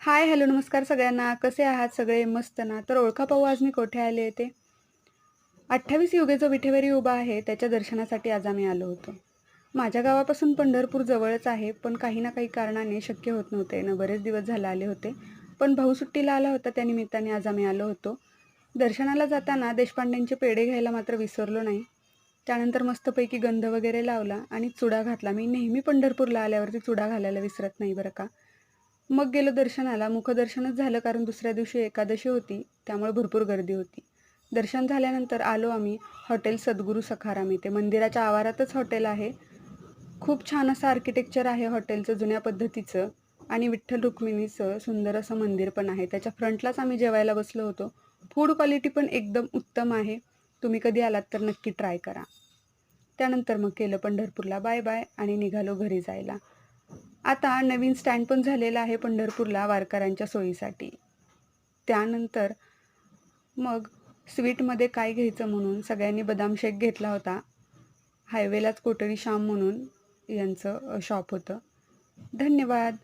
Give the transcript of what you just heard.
हाय, hello, नमस्कार सगळ्यांना. कसे आहात सगळे? मस्त ना? तर ओळखा पाहू आज मी कोठे आले ते. 28 युगे जो विठेवरी उभा आहे, त्याच्या दर्शनासाठी आज आम्ही आलो होतो. माझ्या गावापासून पंढरपूर जवळच आहे, पण काही ना काही कारणाने शक्य होत नव्हते येणं. बरेच दिवस झाले आले होते. पण भाऊ सुट्टीला आला होता, त्या निमित्ताने आज आम्ही आलो होतो. दर्शनाला जाताना देशपांड्यांचे पेढे घ्यायला मात्र विसरलो नाही. त्यानंतर मस्तपैकी गंध वगैरे लावला आणि चुडा घातला. मी नेहमी पंढरपूरला आल्यावरती चुडा घालायला विसरत नाही बरं का. मग गेलो दर्शनाला. मुखदर्शनच झालं कारण दुसऱ्या दिवशी एकादशी होती, त्यामुळे भरपूर गर्दी होती. दर्शन झाल्यानंतर आलो आम्ही हॉटेल सद्गुरू सखाराम इथे. मंदिराच्या आवारातच हॉटेल आहे. खूप छान असं आर्किटेक्चर आहे हॉटेलचं, जुन्या पद्धतीचं आणि विठ्ठल रुक्मिणीचं सुंदर असं मंदिर पण आहे. त्याच्या फ्रंटलाच आम्ही जेवायला बसलो होतो. फूड क्वालिटी पण एकदम उत्तम आहे. तुम्ही कधी आलात तर नक्की ट्राय करा. त्यानंतर मग केलं पंढरपूरला बाय-बाय आणि निघालो घरी जायला. आता नवीन स्टँड पण झालेला आहे पंढरपूरला वारकऱ्यांच्या सोयीसाठी. त्यानंतर मग स्वीटमध्ये काय घ्यायचं म्हणून सगळ्यांनी बदाम शेक घेतला होता. हायवेलाच कोठडी श्याम म्हणून यांचं शॉप होतं. धन्यवाद.